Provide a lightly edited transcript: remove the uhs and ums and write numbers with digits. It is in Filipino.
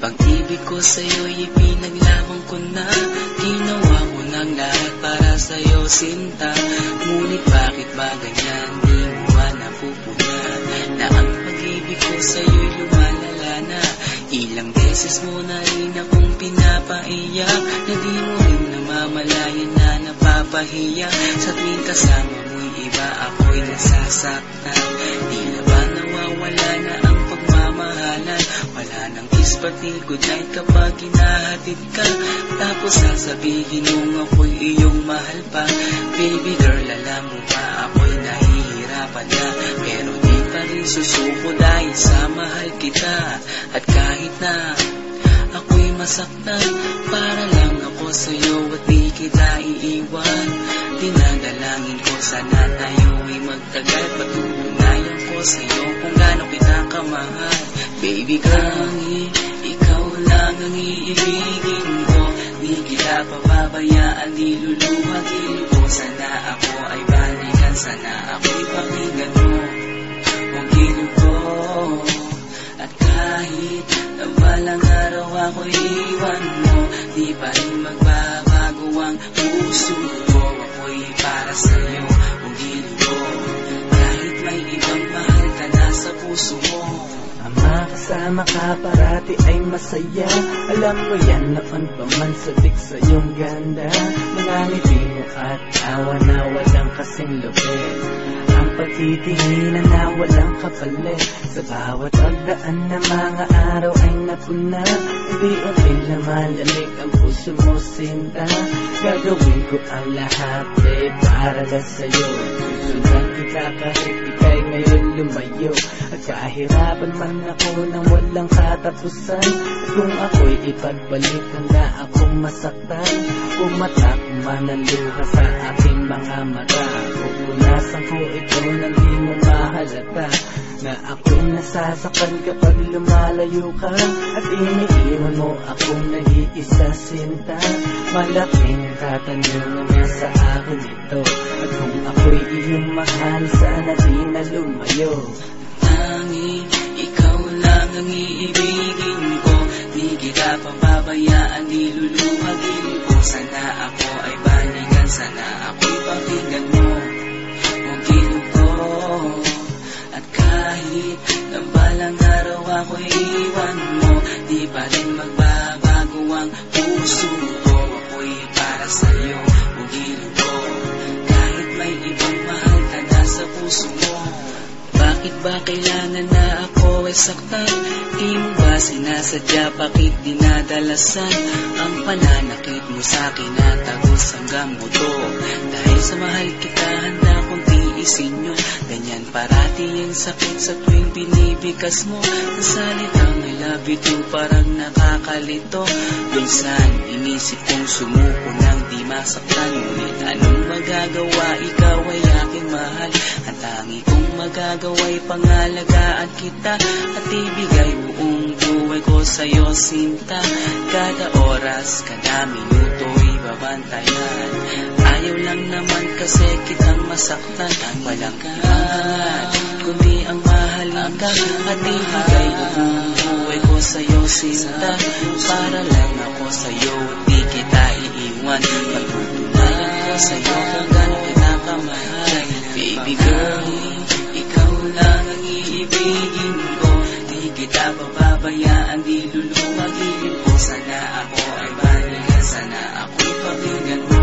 Pag-ibig ko sa'yo'y ipinaglaban ko na. Ginawa ko ng lahat para sa'yo, sinta. Ngunit bakit ba ganyan, di mo ba napupuna na ang pag-ibig ko sa'yo'y lumalala na? Ilang beses mo na rin akong pinapaiyak, na di mo rin namamalayan na napapahiya. Sa tuwing kasama mo'y iba, ako'y nasasaktan. Di na ba nawawala na ang pagmamahalan? Wala nang kiss pati good night kapag hinahatid ka. Tapos sasabihin mong ako'y iyong mahal pa. Baby girl, alam mo ba ako'y nahihirapan na, pero di pa rin susuko dahil sa mahal kita. At kahit na ako'y masaktan, para lang ako sa'yo at di kita iiwan. Dinadalangin ko sana tayo'y magtagal, patutunayan ko sa'yo kung gaano kita kamahal. Baby girl, ikaw lang ang iibigin ko. Di kita pababayaan, di luluhagin ko. Sana ako ay balikan, sana ako'y pakinggan mo. Huwag gilid ko. At kahit na balang araw ako'y iwan mo, di pa rin magbabago ang puso ko. Ako'y para sa'yo, huwag gilid ko. Kahit may ibang mahal ka na sa puso mo. Ang makasama ka parati ay masaya. Alam mo yan, noon pa man sabik sa iyong ganda. Mga ngiti mo at awa na walang kasing lupit. Ang pagtitinginan na walang kapalit. Sa bawat pagdaan na mga araw ay napuna. Unti-unti na malamig ang puso mo, sinta. Gagawin ko ang lahat para lang sa'yo. Susundan kita kahit ika'y ngayon lumayo. At kahirapan man ako nang walang katapusan. At kung ako'y ipagbalik, handa akong masaktan. Pumatak man ang luha sa aking mga mata. Pupunasan ko ito nang di mo mahalata, na ako'y nasasaktan kapag lumalayo ka. At iniiwan mo akong nag-iisa, sinta. Malaking katanungan na sa akin ito. At kung ako'y iyong mahal, sana di na lumayo. Tanging ikaw lang ang iibigin ko. Di kita pababayaan, di luluhagin ko. Sana ako ay balikan, sana ako'y pakinggan mo. Huwag gilid ko. At kahit na balang araw ako'y iwan mo, di pa rin magbabago ang puso ko. Ako'y para sa'yo, huwag gilid ko. Kahit may ibang mahal ka na sa puso mo. Bakit ba kailangan na ako ay saktan? Di mo ba sinasadya, bakit dinadalasan? Ang pananakit mo sa'kin na tagos hanggang buto. Dahil sa mahal kita, handa kong tiisin yun. Ganyan parati yung sakit sa tuwing binibigas mo. Ang salitang I love you too parang nakakalito. Minsan inisip kong sumuko nang di masaktan. Ngunit anong magagawa, ikaw ay aking mahal. Ang tangi kong magagawa'y pangalagaan kita. At ibigay buong buhay ko sa'yo, sinta. Kada oras, kada minuto'y babantayan. Ayaw lang naman kasi kitang masaktan. Walang kahangat, kundi ang mahalin ka. At ibigay buong buhay ko sa'yo, sinta. Para lang ako sa'yo at di kita iiwan. Pagtutunayan ko sa'yo kung gano'n kita kamahal. Baby girl, ikaw lang ang iibigin ko. Di kita pababayaan, di luluwagin ko. Sana ako ay balikan, sana ako'y pakinggan mo.